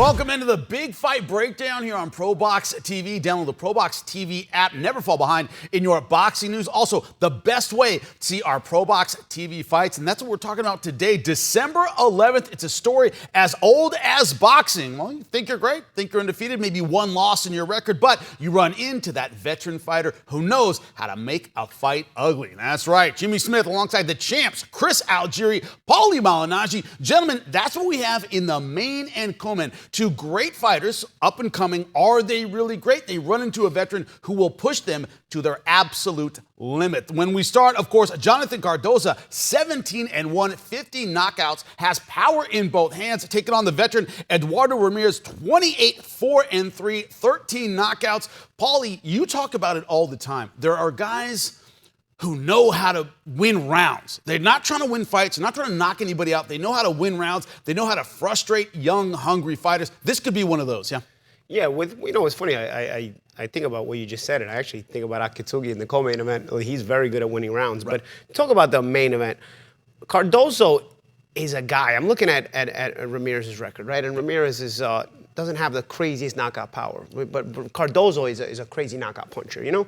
Welcome into the Big Fight Breakdown here on ProBox TV. Download the ProBox TV app. Never fall behind in your boxing news. Also, the best way to see our ProBox TV fights, and that's what we're talking about today. December 11th. It's a story as old as boxing. Well, you think you're great, think you're undefeated, maybe one loss in your record, but you run into that veteran fighter who knows how to make a fight ugly. That's right. Jimmy Smith alongside the champs, Chris Algieri, Paulie Malignaggi. Gentlemen, that's what we have in the main and co-main. Two great fighters, up and coming. Are they really great? They run into a veteran who will push them to their absolute limit. When we start, of course, Jonathan Cardoza, 17-1, 50 knockouts, has power in both hands, taking on the veteran Eduardo Ramirez, 28-4-3, 13 knockouts. Paulie, you talk about it all the time. There are guys who know how to win rounds. They're not trying to win fights. They're not trying to knock anybody out. They know how to win rounds. They know how to frustrate young, hungry fighters. This could be one of those, yeah? Yeah, it's funny. I think about what you just said, and I actually think about Akitsugi in the co-main event. He's very good at winning rounds. Right. But talk about the main event. Cardoso is a guy. I'm looking at Ramirez's record, right? And Ramirez doesn't have the craziest knockout power, but Cardoso is a crazy knockout puncher, you know?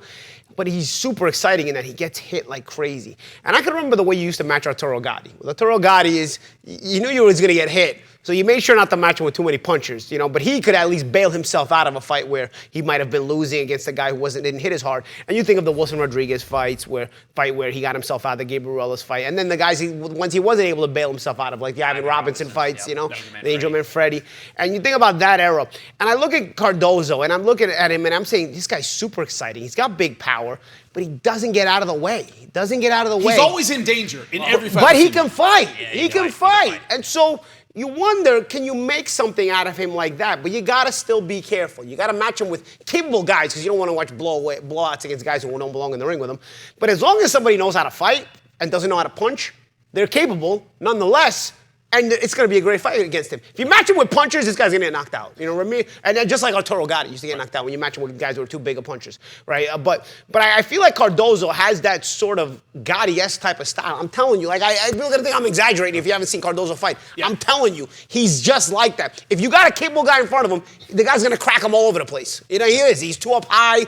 But he's super exciting in that he gets hit like crazy. And I can remember the way you used to match Arturo Gatti. Well, Arturo Gatti is, you knew you was going to get hit, so you made sure not to match him with too many punchers, you know? But he could at least bail himself out of a fight where he might have been losing against a guy who didn't hit as hard. And you think of the Wilson Rodriguez fights where he got himself out of the Gabriel Ruelas fight. And then the guys once he wasn't able to bail himself out of, like the Ivan Robinson fights, you know, the Angel Manfredi. And you think about that era. And I look at Cardoso, and I'm looking at him, and I'm saying, this guy's super exciting. He's got big power, but he doesn't get out of the way. He doesn't get out of the way. He's always in danger in every fight. But he can fight. Yeah, he can fight. And so you wonder, can you make something out of him like that? But you got to still be careful. You got to match him with capable guys because you don't want to watch blowouts against guys who don't belong in the ring with him. But as long as somebody knows how to fight and doesn't know how to punch, they're capable nonetheless. And it's going to be a great fight against him. If you match him with punchers, this guy's going to get knocked out. You know what I mean? And then just like Arturo Gatti used to get knocked out when you match him with guys who are too big of punchers, right? But I feel like Cardoso has that sort of Gatti-esque type of style. I'm telling you, like I really think I'm exaggerating if you haven't seen Cardoso fight. Yeah. I'm telling you, he's just like that. If you got a capable guy in front of him, the guy's going to crack him all over the place. You know, he is. He's too up high.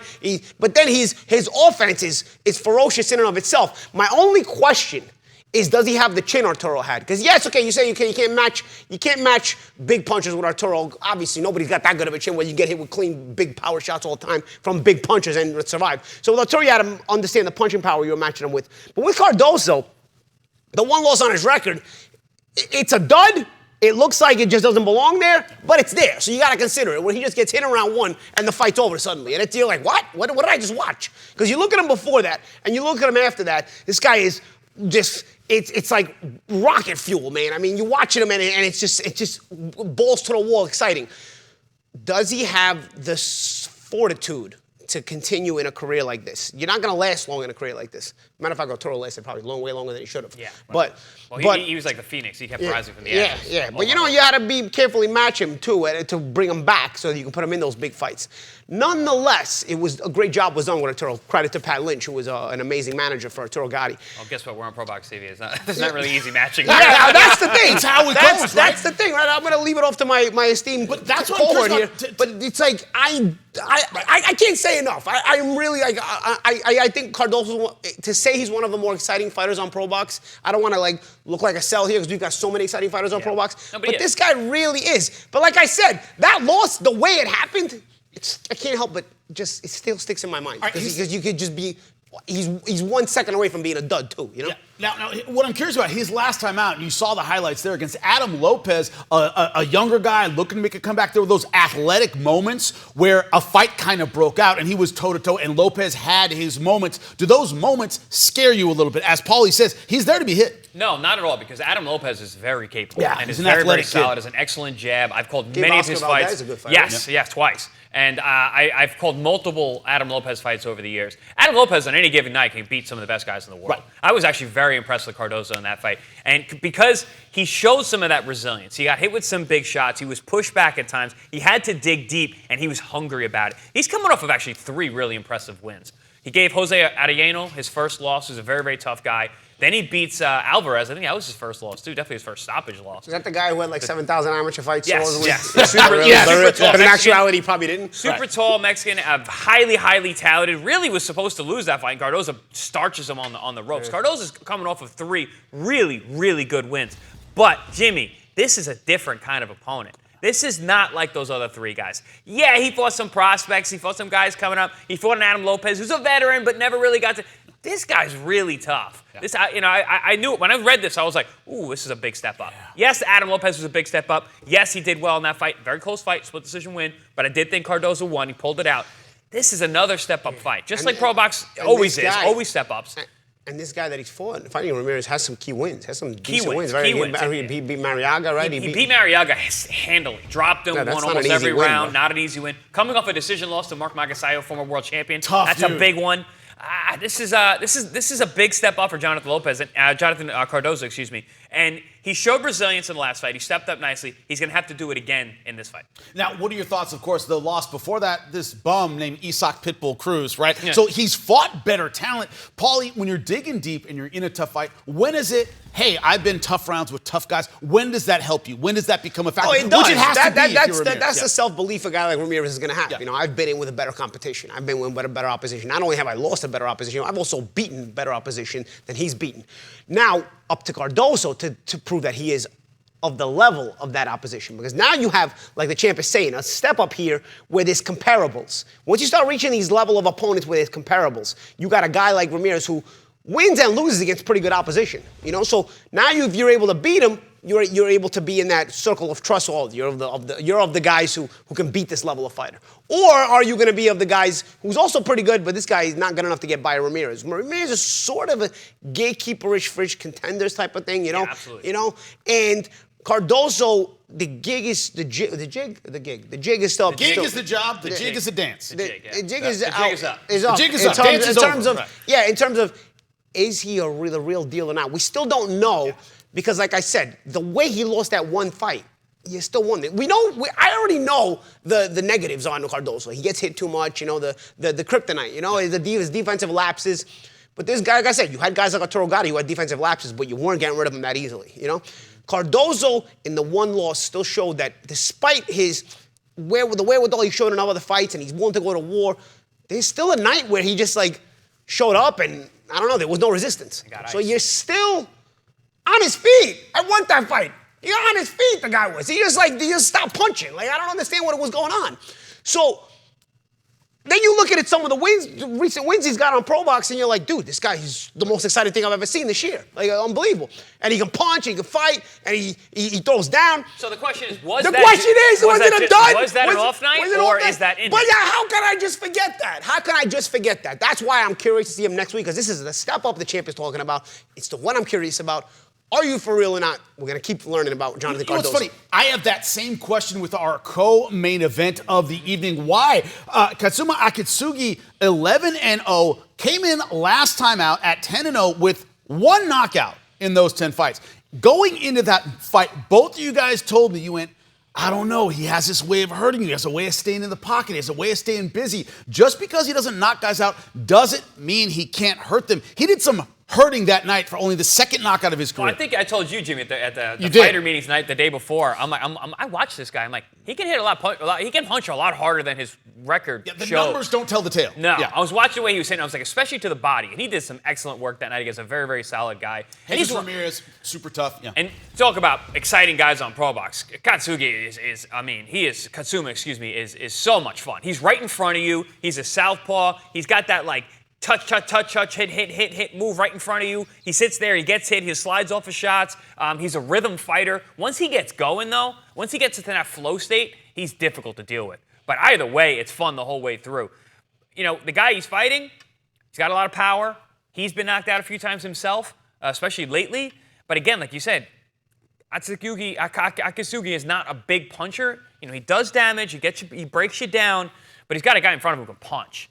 But then his offense is ferocious in and of itself. My only question is, does he have the chin Arturo had? Because yes, okay, you say you can't match big punches with Arturo. Obviously, nobody's got that good of a chin where you get hit with clean, big power shots all the time from big punches and survive. So with Arturo, you had to understand the punching power you were matching him with. But with Cardoso, the one loss on his record, it's a dud. It looks like it just doesn't belong there, but it's there. So you got to consider it. When he just gets hit in round one and the fight's over suddenly. And you're like, what? What did I just watch? Because you look at him before that and you look at him after that, this guy is just, it's like rocket fuel, man. I mean, you're watching him and it's just balls to the wall exciting. Does he have the fortitude to continue in a career like this? You're not going to last long in a career like this. Matter of fact, Arturo lasted probably way longer than he should have. Yeah. But he was like the phoenix. He kept rising from the ashes. Yeah. But you know, you got to be carefully match him too to bring him back so that you can put him in those big fights. Nonetheless, it was a great job was done with Arturo. Credit to Pat Lynch, who was an amazing manager for Arturo Gatti. Well, guess what? We're on ProBox TV. It's not really easy matching. Yeah, that's the thing. That's how it goes, right? That's the thing, right? I'm going to leave it off to my esteemed cohort here. But it's like, I can't say enough. I'm really, like, I think Cardoso, to say he's one of the more exciting fighters on ProBox, I don't want to look like a sell here because we've got so many exciting fighters on ProBox. No, but this guy really is. But like I said, that loss, the way it happened, I can't help but it still sticks in my mind. Because you could just be, he's 1 second away from being a dud too, you know? Yeah. Now, what I'm curious about, his last time out, and you saw the highlights there against Adam Lopez, a younger guy looking to make a comeback. There were those athletic moments where a fight kind of broke out and he was toe-to-toe and Lopez had his moments. Do those moments scare you a little bit? As Paulie says, he's there to be hit. No, not at all, because Adam Lopez is very capable. Yeah, and he's is an very athletic solid, kid. has an excellent jab. I've called Gabe many Oscar of his Valdez fights. is a good fighter. Yes, twice. And I've called multiple Adam Lopez fights over the years. Adam Lopez on any given night can beat some of the best guys in the world. Right. I was actually very impressed with Cardoso in that fight. And because he showed some of that resilience. He got hit with some big shots. He was pushed back at times. He had to dig deep, and he was hungry about it. He's coming off of actually 3 really impressive wins. He gave Jose Arellano his first loss, who's a very, very tough guy. Then he beats Alvarez. I think that was his first loss, too. Definitely his first stoppage loss. Is that the guy who had like 7,000 amateur fights? Yes, yes. But in actuality, he probably didn't. Super tall Mexican, highly, highly talented. Really was supposed to lose that fight, and Cardoza starches him on the ropes. Cardoza's coming off of 3 really, really good wins. But, Jimmy, this is a different kind of opponent. This is not like those other 3 guys. Yeah, he fought some prospects. He fought some guys coming up. He fought an Adam Lopez, who's a veteran, but never really got to. This guy's really tough. Yeah. This, I knew it. When I read this, I was like, ooh, this is a big step up. Yeah. Yes, Adam Lopez was a big step up. Yes, he did well in that fight. Very close fight, split decision win. But I did think Cardozo won. He pulled it out. This is another step-up fight. Just like ProBox always is. Always step-ups. And this guy that he's fighting Ramirez has some key wins. Has some key decent wins. Right? Key wins. He beat Mariaga, right? He beat Mariaga handily. Dropped him, won almost every round. Not an easy win. Coming off a decision loss to Mark Magasayo, former world champion. Tough, That's dude. a big one. This is a big step up for Jonathan Lopez and Jonathan Cardozo, excuse me. And he showed resilience in the last fight. He stepped up nicely. He's going to have to do it again in this fight. Now, what are your thoughts? Of course, the loss before that, this bum named Isak Pitbull Cruz, right? Yeah. So he's fought better talent. Paulie, when you're digging deep and you're in a tough fight, when is it, hey, I've been tough rounds with tough guys? When does that help you? When does that become a factor? Oh, it does. Which it has to be That's the self-belief a guy like Ramirez is going to have. Yeah. You know, I've been in with a better competition. I've been with a better opposition. Not only have I lost a better opposition, I've also beaten better opposition than he's beaten. Now, up to Cardoso to prove that he is of the level of that opposition. Because now you have, like the champ is saying, a step up here where there's comparables. Once you start reaching these level of opponents where there's comparables, you got a guy like Ramirez who wins and loses against pretty good opposition. You know, so now if you're able to beat him, you're able to be in that circle of trust. You're of the guys who can beat this level of fighter. Or are you going to be of the guys who's also pretty good, but this guy is not good enough to get by Ramirez? Ramirez is sort of a gatekeeperish, fridge contenders type of thing, you know. Yeah, absolutely. You know, and Cardoso, the gig is the jig is still The gig is the job. The jig is the dance. The jig is up. The jig is up. Dance is over. In terms of, is he the real deal or not? We still don't know because, like I said, the way he lost that one fight, he still won it. I already know the negatives on Cardoso. He gets hit too much, you know, the kryptonite, you know, his defensive lapses. But this guy, like I said, you had guys like Arturo Gatti who had defensive lapses, but you weren't getting rid of him that easily, you know? Cardoso, in the one loss, still showed that despite the wherewithal he showed in other fights and he's willing to go to war, there's still a night where he just, like, showed up and, I don't know, there was no resistance. So you're still on his feet. I want that fight. You're on his feet, the guy was. He just stopped punching. Like, I don't understand what was going on. So then you look at some of the recent wins he's got on ProBox, and you're like, dude, this guy is the most exciting thing I've ever seen this year. Like, unbelievable. And he can punch, he can fight, and he throws down. So the question is, was it a dud? Was that an off night, or is that in? But yeah, how can I just forget that? How can I just forget that? That's why I'm curious to see him next week, because this is the step up the champ is talking about. It's the one I'm curious about. Are you for real or not? We're going to keep learning about Jonathan Cardoso. You know what's funny? I have that same question with our co-main event of the evening. Why? Katsuma Akitsugi, 11-0, came in last time out at 10-0 with one knockout in those 10 fights. Going into that fight, both of you guys told me, you went, I don't know, he has this way of hurting you. He has a way of staying in the pocket. He has a way of staying busy. Just because he doesn't knock guys out doesn't mean he can't hurt them. He did some hurting that night for only the second knockout of his career. Well, I think I told you, Jimmy, at the fighter meetings night the day before. I watched this guy. I'm like, he can hit a lot. He can punch a lot harder than his record shows. The numbers don't tell the tale. No, I was watching the way he was hitting. I was like, especially to the body, and he did some excellent work that night against a very, very solid guy. And he's Ramirez, super tough. Yeah. And talk about exciting guys on ProBox. Katsuma, is so much fun. He's right in front of you. He's a southpaw. He's got that like touch, hit, move right in front of you. He sits there, he gets hit, he slides off his shots. He's a rhythm fighter. Once he gets going, though, once he gets into that flow state, he's difficult to deal with. But either way, it's fun the whole way through. You know, the guy he's fighting, he's got a lot of power. He's been knocked out a few times himself, especially lately. But again, like you said, Akitsugi is not a big puncher. You know, he does damage, he breaks you down, but he's got a guy in front of him who can punch.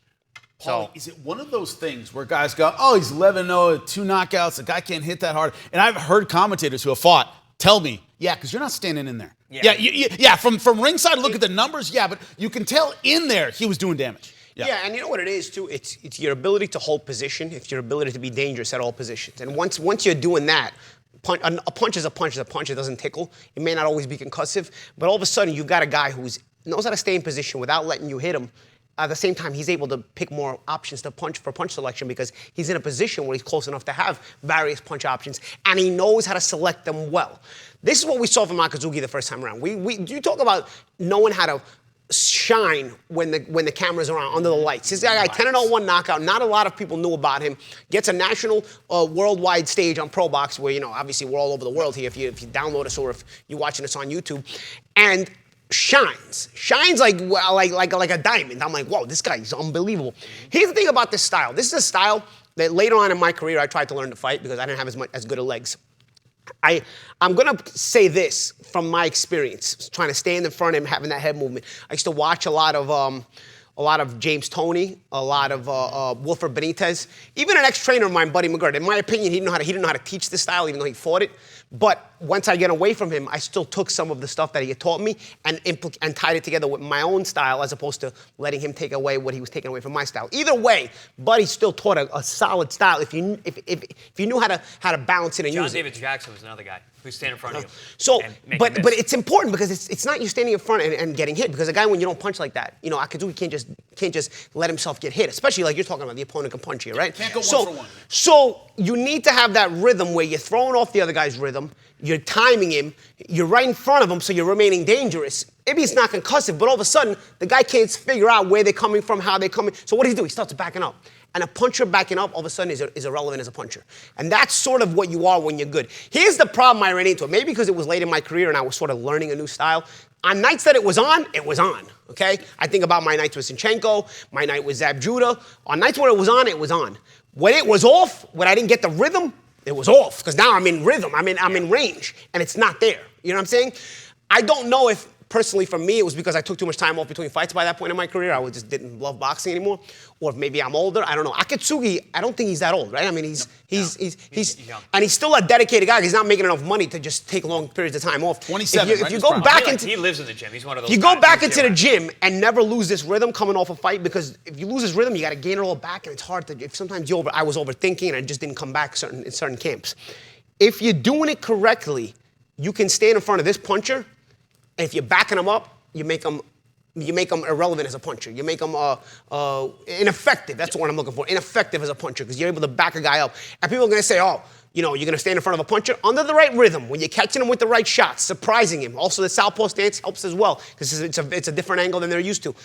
So, is it one of those things where guys go, oh, he's 11-0, 2 knockouts, the guy can't hit that hard? And I've heard commentators who have fought tell me, yeah, because you're not standing in there. Yeah, from ringside, look at the numbers, yeah, but you can tell in there he was doing damage. Yeah, and you know what it is too? It's your ability to hold position. It's your ability to be dangerous at all positions. And once you're doing that, a punch is a punch is a punch. It doesn't tickle. It may not always be concussive, but all of a sudden you've got a guy who knows how to stay in position without letting you hit him. At the same time, he's able to pick more options to punch for punch selection because he's in a position where he's close enough to have various punch options, and he knows how to select them well. This is what we saw from Akitsugi the first time around. You talk about knowing how to shine when the cameras are on under the lights. This guy got 10-0-1 knockout. Not a lot of people knew about him. Gets a national, worldwide stage on ProBox, where obviously we're all over the world here. If you download us or if you're watching us on YouTube, and shines like a diamond. I'm like, whoa, this guy is unbelievable. Here's the thing about this style. This is a style that later on in my career I tried to learn to fight because I didn't have as good of legs. I'm gonna say this from my experience, trying to stand in front of him, having that head movement. I used to watch a lot of James Toney, a lot of Wilfred Benitez, even an ex-trainer of mine, Buddy McGirt. In my opinion, he didn't know how to teach this style, even though he fought it. But once I get away from him, I still took some of the stuff that he had taught me and tied it together with my own style, as opposed to letting him take away what he was taking away from my style. Either way, Buddy still taught a solid style if you knew how to balance it and use it. John David Jackson was another guy who'd stand in front of you. So, but it's important because it's not you standing in front and getting hit, because a guy, when you don't punch like that, Akitsugi can't just let himself get hit, especially like you're talking about, the opponent can punch you, right? Can't go one for one. So you need to have that rhythm where you're throwing off the other guy's rhythm, you're timing him, you're right in front of him, so you're remaining dangerous. Maybe it's not concussive, but all of a sudden, the guy can't figure out where they're coming from, how they're coming. So what does he do? He starts backing up. And a puncher backing up all of a sudden is irrelevant as a puncher. And that's sort of what you are when you're good. Here's the problem I ran into. Maybe because it was late in my career and I was sort of learning a new style. On nights that it was on, okay? I think about my nights with Sinchenko, my night with Zab Judah. On nights when it was on, it was on. When it was off, when I didn't get the rhythm, it was off. Because now I'm in rhythm, I'm in range, and it's not there. You know what I'm saying? I don't know if, personally, for me, it was because I took too much time off between fights by that point in my career. I just didn't love boxing anymore. Or if maybe I'm older, I don't know. Akitsugi, I don't think he's that old, right? I mean, he's young. And he's still a dedicated guy. He's not making enough money to just take long periods of time off. 27, If you go back into... He lives in the gym. He's one of those You guys. go back into the gym and never lose this rhythm coming off a fight, because if you lose this rhythm, you got to gain it all back, and it's hard to... If sometimes I was overthinking and I just didn't come back in certain camps. If you're doing it correctly, you can stand in front of this puncher, and if you're backing him up, you make them irrelevant as a puncher. You make them ineffective. That's the word I'm looking for. Ineffective as a puncher, because you're able to back a guy up. And people are going to say, oh, you're going to stand in front of a puncher under the right rhythm, when you're catching him with the right shots, surprising him. Also, the southpaw stance helps as well, because it's a different angle than they're used to.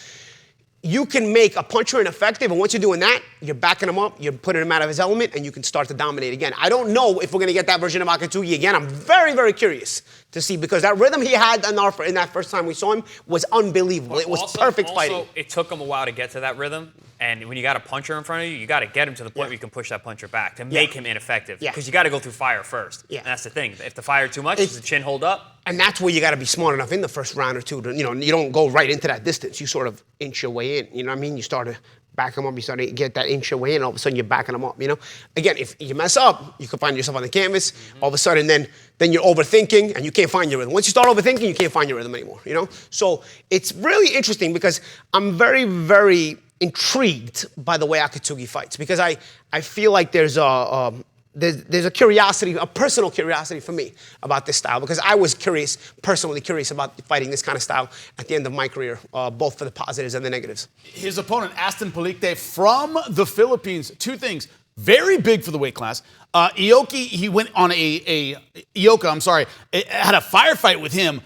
You can make a puncher ineffective, and once you're doing that, you're backing him up, you're putting him out of his element, and you can start to dominate again. I don't know if we're going to get that version of Akitsugi again. I'm very, very curious to see, because that rhythm he had in that first time we saw him was unbelievable. It was perfect fighting. It took him a while to get to that rhythm, and when you got a puncher in front of you, you got to get him to the point where you can push that puncher back to make him ineffective, because you got to go through fire first. And that's the thing. If the fire too much, does the chin hold up? And that's where you got to be smart enough in the first round or two to, you don't go right into that distance. You sort of inch your way in. You know what I mean? You start to back them up. You start to get that inch your way in. All of a sudden, you're backing them up. Again, if you mess up, you can find yourself on the canvas. All of a sudden, then you're overthinking, and you can't find your rhythm. Once you start overthinking, you can't find your rhythm anymore. So it's really interesting, because I'm very, very intrigued by the way Akitsugi fights, because I feel like there's a curiosity, a personal curiosity for me about this style, because I was personally curious about fighting this kind of style at the end of my career, both for the positives and the negatives. His opponent, Aston Palikte from the Philippines, two things, very big for the weight class. Ioki, he went on Ioka, had a firefight with him,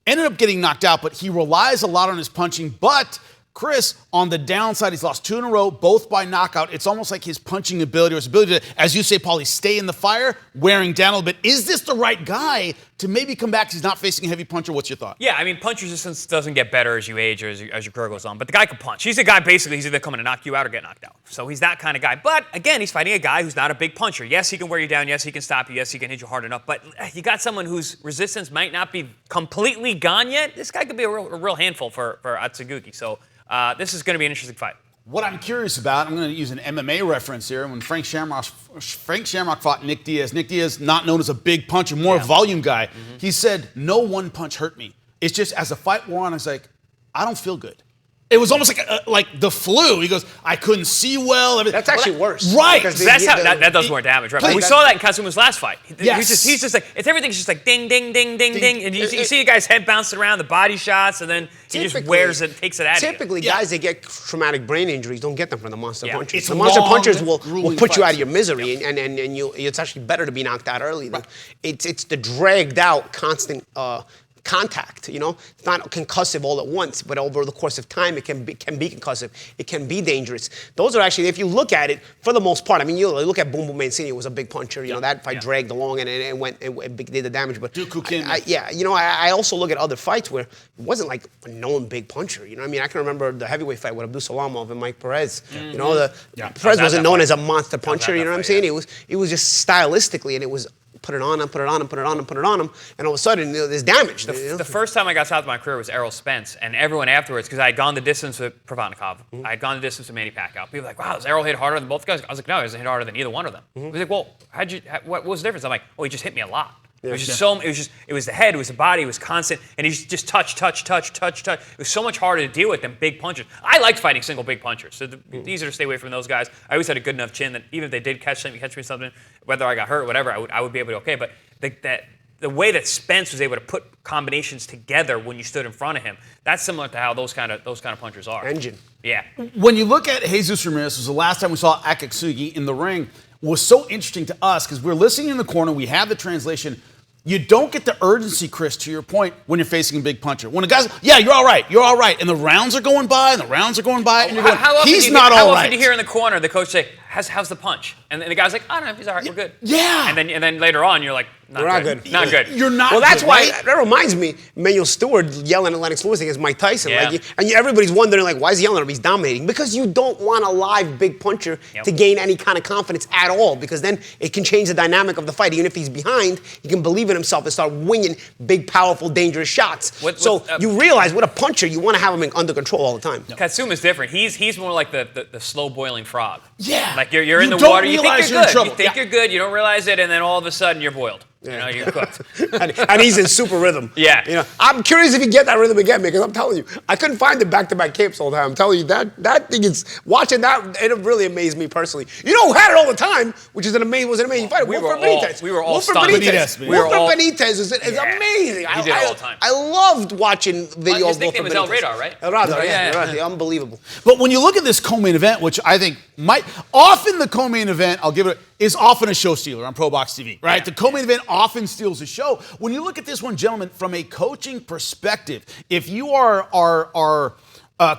ended up getting knocked out, but he relies a lot on his punching. But Chris, on the downside, he's lost 2 in a row, both by knockout. It's almost like his punching ability, or his ability to, as you say, Paulie, stay in the fire, wearing down a little bit. Is this the right guy to maybe come back because he's not facing a heavy puncher? What's your thought? Yeah, I mean, punch resistance doesn't get better as you age or as your career goes on, but the guy can punch. He's a guy, basically, he's either coming to knock you out or get knocked out. So he's that kind of guy. But, again, he's fighting a guy who's not a big puncher. Yes, he can wear you down. Yes, he can stop you. Yes, he can hit you hard enough. But you got someone whose resistance might not be completely gone yet. This guy could be a real handful for Akitsugi. So this is going to be an interesting fight. What I'm curious about, I'm going to use an MMA reference here. When Frank Shamrock fought Nick Diaz, not known as a big puncher, more a volume guy, he said, no one punch hurt me. It's just as the fight wore on, I was like, I don't feel good. It was almost like the flu. He goes, I couldn't see well. That's actually worse. Right. That does more damage, right? But we saw that in Katsuma's last fight. Yes. He's just like, everything's just like ding, ding, ding, ding, ding. And you see the guy's head bouncing around, the body shots, and then he just wears it, takes it out of you. Typically, guys that get traumatic brain injuries don't get them from the monster punches. It's the monster long, punches will put you out of fights. your misery, and it's actually better to be knocked out early. It's the dragged out, constant contact. It's not concussive all at once, but over the course of time, it can be concussive. It can be dangerous. Those are actually, if you look at it, for the most part. I mean, you look at Boom Boom Mancini, it was a big puncher. That fight dragged along and it went and did the damage. But I also look at other fights where it wasn't like a known big puncher. I mean, I can remember the heavyweight fight with Abdul Salamov and Mike Perez. Perez wasn't known as a monster puncher. You know what I'm saying? It was just stylistically, and it was put it on him, put it on him, put it on him, put it on him, and all of a sudden there's damage. The first time I got south of my career was Errol Spence, and everyone afterwards, because I had gone the distance with Provodnikov, I had gone the distance with Manny Pacquiao. People were like, wow, does Errol hit harder than both guys? I was like, no, he doesn't hit harder than either one of them. He was like, well, what was the difference? I'm like, oh, he just hit me a lot. It was just it was the head, it was the body, it was constant, and he just touch. It was so much harder to deal with than big punches. I liked fighting single big punchers, so it's easier to stay away from those guys. I always had a good enough chin that even if they did catch me something, whether I got hurt or whatever, I would be able to okay. But the way that Spence was able to put combinations together when you stood in front of him, that's similar to how those kind of punchers are. Engine. Yeah. When you look at Jesus Ramirez, it was the last time we saw Akitsugi in the ring, was so interesting to us because we're listening in the corner, we have the translation. You don't get the urgency, Chris, to your point, when you're facing a big puncher. When a guy's, you're all right, and the rounds are going by, and you're going, he's not all right. How often do you hear in the corner the coach say, how's the punch? And the guy's like, oh, no, he's all right, we're good. Yeah. And then later on, you're like, not good. Not good. You're not Well, that's good, why, right? that reminds me, Emmanuel Stewart yelling at Lennox Lewis against Mike Tyson. Yeah. Everybody's wondering, why is he yelling at him? He's dominating. Because you don't want a live big puncher to gain any kind of confidence at all, because then it can change the dynamic of the fight. Even if he's behind, he can believe in himself and start winging big, powerful, dangerous shots. You realize, with a puncher, you want to have him under control all the time. Katsuma's different. He's more like the slow-boiling frog. Yeah. Like you're in the water, you think you're good. You think you're good, you don't realize it, and then all of a sudden you're boiled. You're cooked. and he's in super rhythm. Yeah. I'm curious if he get that rhythm again, because I'm telling you, I couldn't find the back-to-back camps all the time. I'm telling you, that thing is, watching that, it really amazed me personally. You know who had it all the time, which was an amazing fighter? Wilfred Benitez. We were all Wilfred stunned. Benitez. Wilfred Benitez is amazing. He did it all the time. I loved watching video of Wilfred Benitez. His nickname was El Radar, right? El Radar, yeah. Unbelievable. But when you look at this co-main event, which I think often the co-main event, I'll give it, is often a show stealer on ProBox TV, right? Yeah. The co-main event often steals a show. When you look at this one, gentlemen, from a coaching perspective, if you are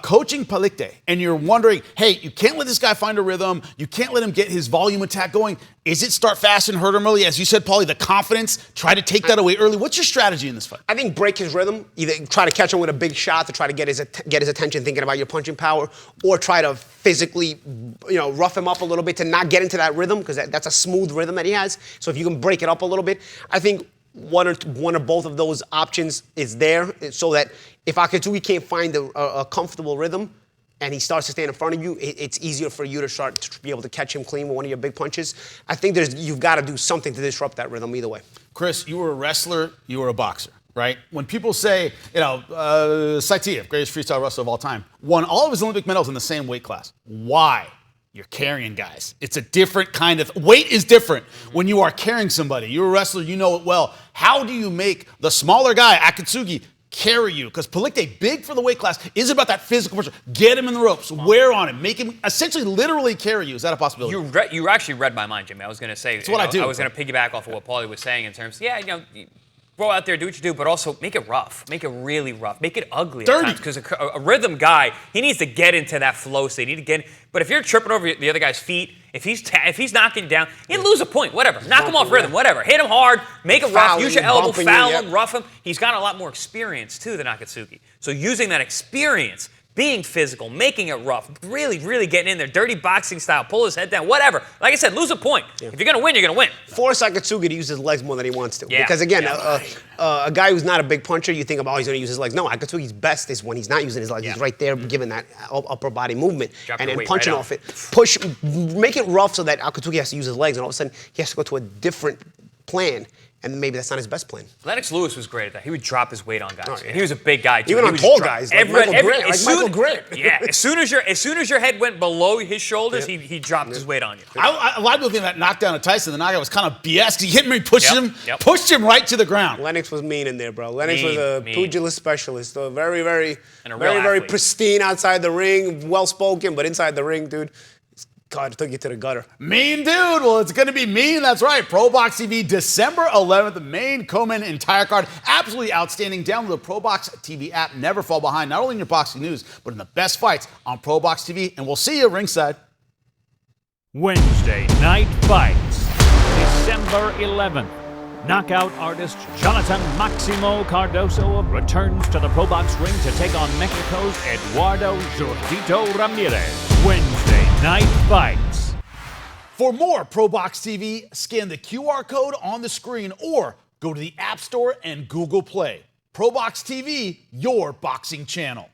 coaching Palikte and you're wondering, hey, you can't let this guy find a rhythm, you can't let him get his volume attack going, is it start fast and hurt him early? As you said, Paulie, the confidence, try to take that away early. What's your strategy in this fight? I think break his rhythm. Either try to catch him with a big shot to try to get his attention thinking about your punching power, or try to physically, rough him up a little bit to not get into that rhythm, because that's a smooth rhythm that he has. So if you can break it up a little bit, I think one or both of those options is there, so that if Akitsugi can't find a comfortable rhythm and he starts to stand in front of you, it's easier for you to start to be able to catch him clean with one of your big punches. I think you've got to do something to disrupt that rhythm either way. Chris, you were a wrestler, you were a boxer, right? When people say, Saitiev, greatest freestyle wrestler of all time, won all of his Olympic medals in the same weight class. Why? You're carrying guys. It's a different kind of, weight is different when you are carrying somebody. You're a wrestler, you know it well. How do you make the smaller guy, Akitsugi, carry you? Because Palikte, big for the weight class, is about that physical pressure. Get him in the ropes, wear on him, make him essentially literally carry you. Is that a possibility? You actually read my mind, Jimmy. I was going to say, that's what I do. I was going to piggyback off of what Paulie was saying in terms, go out there, do what you do, but also make it rough. Make it really rough. Make it ugly dirty. at times. Because a rhythm guy, he needs to get into that flow state. But if you're tripping over the other guy's feet, if he's knocking you down, you lose a point. Whatever. Knock him off rhythm. Whatever. Hit him hard. Make it rough. Use your elbow. Foul him. Rough him. He's got a lot more experience too than Akitsugi. So using that experience, being physical, making it rough, really, really getting in there, dirty boxing style, pull his head down, whatever. Like I said, lose a point. If you're going to win, you're going to win. Force Akitsugi to use his legs more than he wants to. Yeah. Because again, a guy who's not a big puncher, you think about, he's going to use his legs. No, Akitsugi's best is when he's not using his legs. He's right there giving that upper body movement and punching off it. Make it rough so that Akitsugi has to use his legs, and all of a sudden he has to go to a different plan. and maybe that's not his best plan. Lennox Lewis was great at that. He would drop his weight on guys. Oh, yeah. And he was a big guy, too. Even He on was tall guys, like Michael Grant. Yeah, as soon as your head went below his shoulders, he dropped his weight on you. A lot of people think that knockdown of Tyson, the knockout was kind of BS. He hit him, he pushed him right to the ground. Lennox was mean in there, bro. Lennox was a pugilist specialist. So very, very athlete. pristine outside the ring, well-spoken, but inside the ring, dude, God, it took you to the gutter. Mean dude. Well, it's going to be mean. That's right. ProBox TV, December 11th, the main co-main entire card. Absolutely outstanding. Download the ProBox TV app. Never fall behind, not only in your boxing news, but in the best fights on ProBox TV. And we'll see you ringside. Wednesday Night Fights, December 11th. Knockout artist Jonathan Maximo Cardoso returns to the ProBox ring to take on Mexico's Eduardo Zurdito Ramirez. Wednesday Night Fights. For more ProBox TV, scan the QR code on the screen or go to the App Store and Google Play. ProBox TV, your boxing channel.